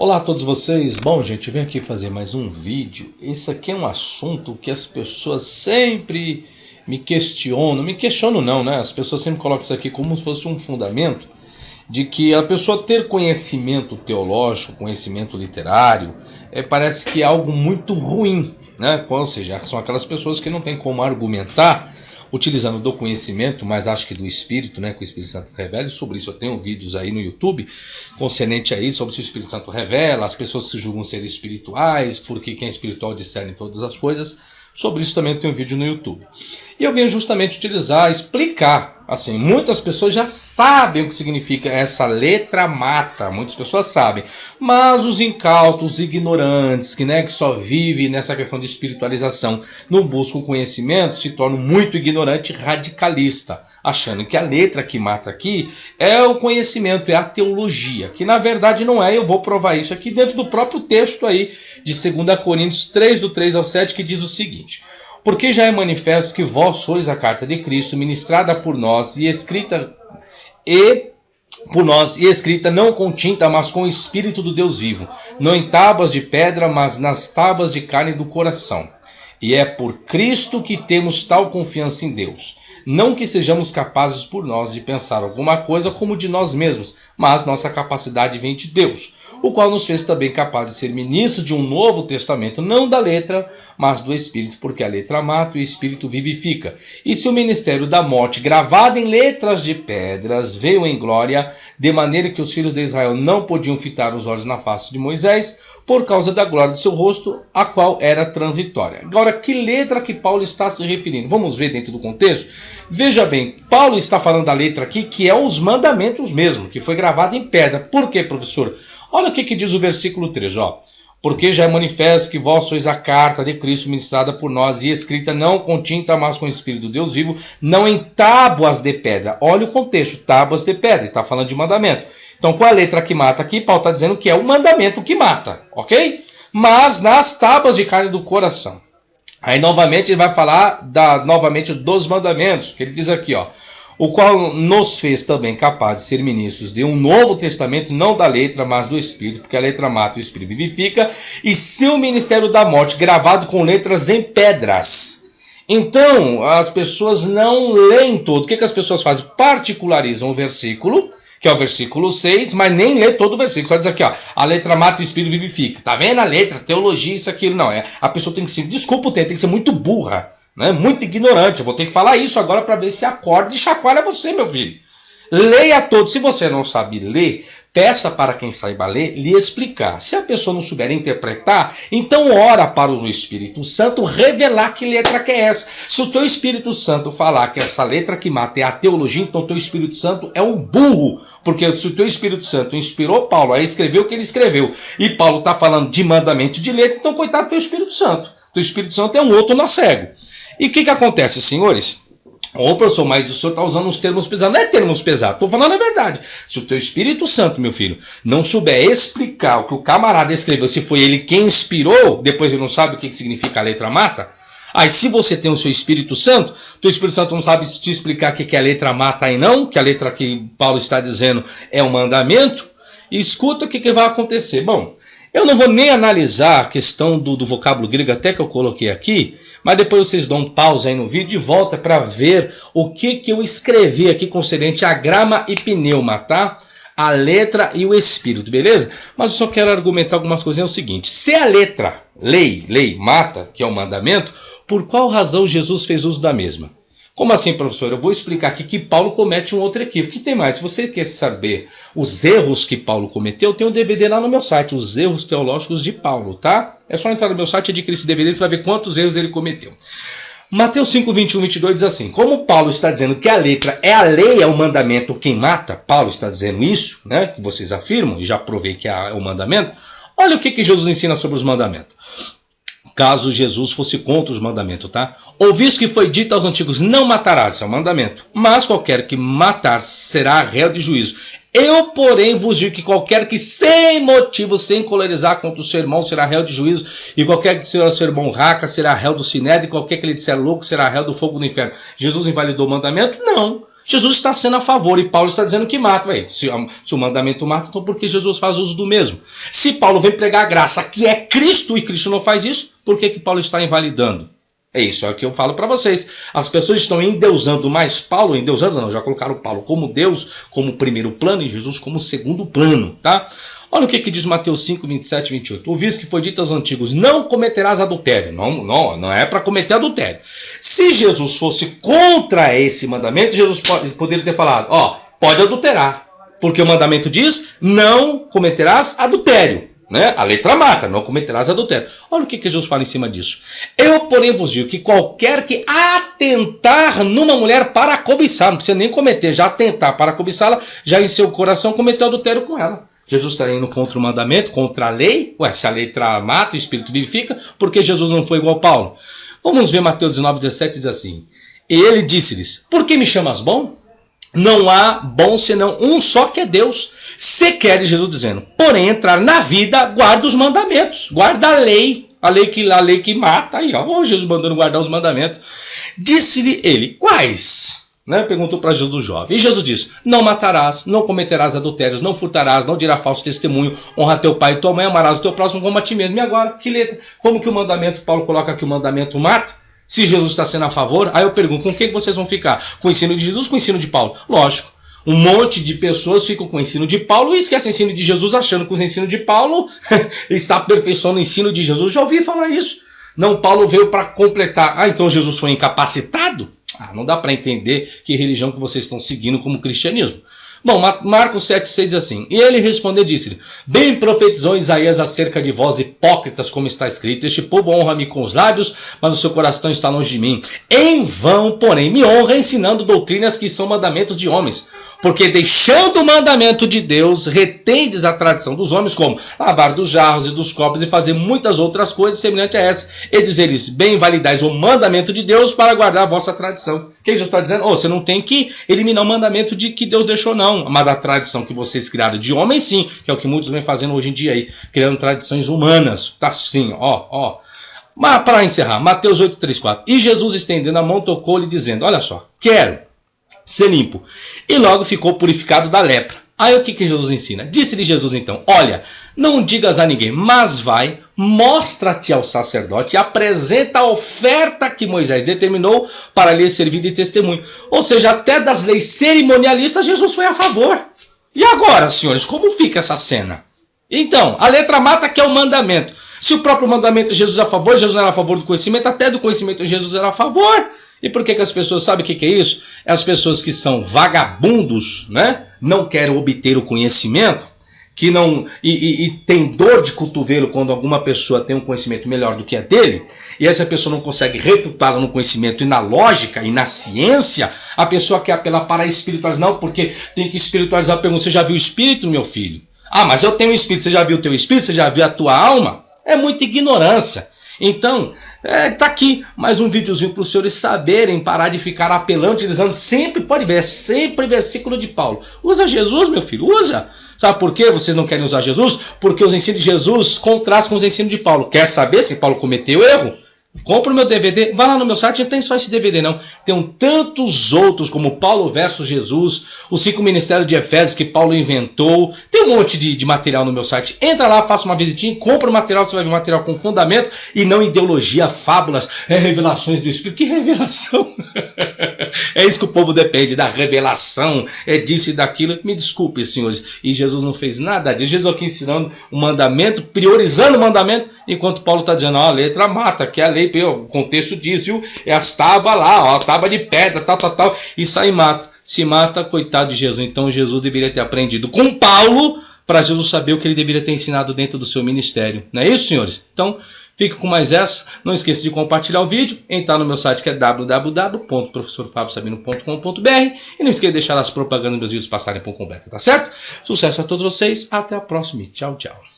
Olá a todos vocês. Bom, gente, eu venho aqui fazer mais um vídeo. Esse aqui é um assunto que as pessoas sempre me questionam não, né? As pessoas sempre colocam isso aqui como se fosse um fundamento de que a pessoa ter conhecimento teológico, conhecimento literário, parece que é algo muito ruim, né? Ou seja, são aquelas pessoas que não têm como argumentar utilizando do conhecimento, mas acho que do Espírito, né, que o Espírito Santo revela. E sobre isso eu tenho vídeos aí no YouTube concernente a isso, sobre se o Espírito Santo revela, as pessoas se julgam ser espirituais, porque quem é espiritual discerne todas as coisas. Sobre isso também tem um vídeo no YouTube. E eu venho justamente explicar, assim, muitas pessoas já sabem o que significa essa letra mata, muitas pessoas sabem, mas os incautos, os ignorantes, que só vivem nessa questão de espiritualização, não buscam conhecimento, se tornam muito ignorante e radicalista, achando que a letra que mata aqui é o conhecimento, é a teologia, que na verdade não é. Eu vou provar isso aqui dentro do próprio texto aí de 2 Coríntios 3, do 3 ao 7, que diz o seguinte: porque já é manifesto que vós sois a carta de Cristo, ministrada por nós e escrita não com tinta, mas com o Espírito do Deus vivo, não em tábuas de pedra, mas nas tábuas de carne do coração. E é por Cristo que temos tal confiança em Deus. Não que sejamos capazes por nós de pensar alguma coisa como de nós mesmos, mas nossa capacidade vem de Deus, o qual nos fez também capazes de ser ministros de um novo testamento, não da letra, mas do Espírito, porque a letra mata e o Espírito vivifica. E se o ministério da morte, gravado em letras de pedras, veio em glória, de maneira que os filhos de Israel não podiam fitar os olhos na face de Moisés, por causa da glória do seu rosto, a qual era transitória. Agora, que letra que Paulo está se referindo? Vamos ver dentro do contexto? Veja bem, Paulo está falando da letra aqui, que é os mandamentos mesmo, que foi gravado em pedra. Por quê, professor? Olha o que diz o versículo 3, ó. Porque já é manifesto que vós sois a carta de Cristo ministrada por nós e escrita não com tinta, mas com o Espírito do Deus vivo, não em tábuas de pedra. Olha o contexto, tábuas de pedra, ele está falando de mandamento. Então, com a letra que mata aqui, Paulo está dizendo que é o mandamento que mata, ok? Mas nas tábuas de carne do coração. Aí, novamente, ele vai falar novamente dos mandamentos, que ele diz aqui, ó. O qual nos fez também capazes de ser ministros de um novo testamento, não da letra, mas do Espírito, porque a letra mata e o Espírito vivifica, e seu ministério da morte, gravado com letras em pedras. Então, as pessoas não leem todo. O que as pessoas fazem? Particularizam o versículo, que é o versículo 6, mas nem lê todo o versículo. Só diz aqui, ó, a letra mata e o Espírito vivifica. Tá vendo a letra, teologia, isso, aquilo? Não, a pessoa tem que ser, desculpa, tem que ser muito burra. Muito ignorante. Eu vou ter que falar isso agora para ver se acorda e chacoalha você, meu filho. Leia todo. Se você não sabe ler, peça para quem saiba ler lhe explicar. Se a pessoa não souber interpretar, então ora para o Espírito Santo revelar que letra que é essa. Se o teu Espírito Santo falar que essa letra que mata é a teologia, então o teu Espírito Santo é um burro. Porque se o teu Espírito Santo inspirou Paulo a escrever o que ele escreveu, e Paulo está falando de mandamento de letra, então coitado do teu Espírito Santo. O teu Espírito Santo é um outro nó cego. E o que acontece, senhores? Ô, professor, mas o senhor está usando uns termos pesados. Não é termos pesados, estou falando a verdade. Se o teu Espírito Santo, meu filho, não souber explicar o que o camarada escreveu, se foi ele quem inspirou, depois ele não sabe o que significa a letra mata. Aí se você tem o seu Espírito Santo, o teu Espírito Santo não sabe te explicar o que é a letra mata aí não, que a letra que Paulo está dizendo é um mandamento, e escuta o que vai acontecer. Bom, eu não vou nem analisar a questão do vocábulo grego, até que eu coloquei aqui, mas depois vocês dão um pause aí no vídeo e volta para ver o que eu escrevi aqui concernente a grama e pneuma, tá? A letra e o espírito, beleza? Mas eu só quero argumentar algumas coisinhas. É o seguinte: se a letra, lei, mata, que é o mandamento, por qual razão Jesus fez uso da mesma? Como assim, professor? Eu vou explicar aqui que Paulo comete um outro equívoco. Que tem mais? Se você quer saber os erros que Paulo cometeu, tem um DVD lá no meu site, Os Erros Teológicos de Paulo, tá? É só entrar no meu site, adquirir esse DVD, você vai ver quantos erros ele cometeu. Mateus 5, 21, 22 diz assim: como Paulo está dizendo que a letra é a lei, é o mandamento quem mata, Paulo está dizendo isso, né? Que vocês afirmam, e já provei que é o mandamento. Olha o que Jesus ensina sobre os mandamentos. Caso Jesus fosse contra os mandamentos, tá? Ouvis que foi dito aos antigos, não matarás, isso é um mandamento. Mas qualquer que matar será réu de juízo. Eu, porém, vos digo que qualquer que sem motivo, sem colorizar contra o seu irmão, será réu de juízo. E qualquer que disser ao seu irmão raca, será réu do sinédrio. E qualquer que lhe disser louco, será réu do fogo do inferno. Jesus invalidou o mandamento? Não. Jesus está sendo a favor e Paulo está dizendo que mata. Se o mandamento mata, então por que Jesus faz uso do mesmo? Se Paulo vem pregar a graça que é Cristo e Cristo não faz isso, por que Paulo está invalidando? É isso, é o que eu falo para vocês. As pessoas estão endeusando mais Paulo, endeusando não, já colocaram Paulo como Deus, como primeiro plano e Jesus como segundo plano, tá? Olha o que diz Mateus 5, 27 e 28. Ouvis que foi dito aos antigos, não cometerás adultério. Não é para cometer adultério. Se Jesus fosse contra esse mandamento, Jesus poderia ter falado, pode adulterar. Porque o mandamento diz, não cometerás adultério. Né? A letra mata, não cometerás adultério. Olha o que Jesus fala em cima disso. Eu, porém, vos digo que qualquer que atentar numa mulher para cobiçar, não precisa nem cometer, já atentar para cobiçá-la, já em seu coração cometeu adultério com ela. Jesus está indo contra o mandamento, contra a lei. Se a letra mata, o Espírito vivifica, porque Jesus não foi igual a Paulo. Vamos ver Mateus 19, 17, diz assim. E ele disse-lhes, por que me chamas bom? Não há bom senão um só que é Deus. Se queres, Jesus dizendo, porém entrar na vida, guarda os mandamentos, guarda a lei que mata. Aí, Jesus mandando guardar os mandamentos. Disse-lhe ele, quais? Perguntou para Jesus o jovem. E Jesus disse, não matarás, não cometerás adultérios, não furtarás, não dirás falso testemunho, honra teu pai e tua mãe, amarás o teu próximo como a ti mesmo. E agora, que letra? Como que o mandamento, Paulo coloca que o mandamento mata? Se Jesus está sendo a favor, aí eu pergunto, com quem vocês vão ficar? Com o ensino de Jesus ou com o ensino de Paulo? Lógico, um monte de pessoas ficam com o ensino de Paulo e esquecem o ensino de Jesus, achando que o ensino de Paulo está aperfeiçoando o ensino de Jesus. Já ouvi falar isso. Não, Paulo veio para completar. Então Jesus foi incapacitado? Não dá para entender que religião que vocês estão seguindo como cristianismo. Bom, Marcos 7,6 diz assim, e ele respondeu e disse-lhe, bem profetizou Isaías acerca de vós hipócritas, como está escrito, este povo honra-me com os lábios, mas o seu coração está longe de mim. Em vão, porém, me honra ensinando doutrinas que são mandamentos de homens. Porque deixando o mandamento de Deus, retendes a tradição dos homens, como lavar dos jarros e dos copos e fazer muitas outras coisas semelhantes a essa. E dizer-lhes, bem validais o mandamento de Deus para guardar a vossa tradição. O que Jesus está dizendo? Você não tem que eliminar o mandamento de que Deus deixou, não. Mas a tradição que vocês criaram de homem, sim, que é o que muitos vêm fazendo hoje em dia aí, criando tradições humanas. Tá assim, Mas para encerrar, Mateus 8, 3, 4. E Jesus, estendendo a mão, tocou-lhe, dizendo, olha só, quero ser limpo. E logo ficou purificado da lepra. Aí o que Jesus ensina? Disse-lhe Jesus então, olha, não digas a ninguém, mas vai, mostra-te ao sacerdote e apresenta a oferta que Moisés determinou para lhe servir de testemunho. Ou seja, até das leis cerimonialistas Jesus foi a favor. E agora, senhores, como fica essa cena? Então, a letra mata que é o mandamento. Se o próprio mandamento Jesus é a favor, Jesus não era a favor do conhecimento, até do conhecimento Jesus era a favor. E por que as pessoas sabem o que é isso? É as pessoas que são vagabundos, né? Não querem obter o conhecimento, que não e tem dor de cotovelo quando alguma pessoa tem um conhecimento melhor do que a dele, e essa pessoa não consegue refutá-la no conhecimento e na lógica e na ciência, a pessoa quer apelar para a espiritualidade. Não, porque tem que espiritualizar. Eu pergunto, você já viu o espírito, meu filho? Mas eu tenho um espírito. Você já viu o teu espírito? Você já viu a tua alma? É muita ignorância. Então, tá aqui mais um videozinho para os senhores saberem parar de ficar apelando, utilizando sempre, pode ver, é sempre versículo de Paulo. Usa Jesus, meu filho, usa. Sabe por que vocês não querem usar Jesus? Porque os ensinos de Jesus contrastam com os ensinos de Paulo. Quer saber se Paulo cometeu erro? Compra o meu DVD, vai lá no meu site, não tem só esse DVD não. Tem tantos outros como Paulo versus Jesus, os 5 ministérios de Efésios que Paulo inventou. Tem um monte de material no meu site. Entra lá, faça uma visitinha, compra o material, você vai ver material com fundamento e não ideologia, fábulas, revelações do Espírito. Que revelação? É isso que o povo depende, da revelação, é disso e daquilo. Me desculpe, senhores, e Jesus não fez nada disso. Jesus aqui ensinando o mandamento, priorizando o mandamento, enquanto Paulo está dizendo, a letra mata, que é a lei, o contexto diz, viu? É as tábuas lá, a tábua de pedra, tal, isso aí mata. Se mata, coitado de Jesus. Então Jesus deveria ter aprendido com Paulo, para Jesus saber o que ele deveria ter ensinado dentro do seu ministério. Não é isso, senhores? Então, fique com mais essa. Não esqueça de compartilhar o vídeo. Entrar no meu site que é www.professorfabiosabino.com.br e não esqueça de deixar as propagandas dos meus vídeos passarem por completo, tá certo? Sucesso a todos vocês. Até a próxima. Tchau, tchau.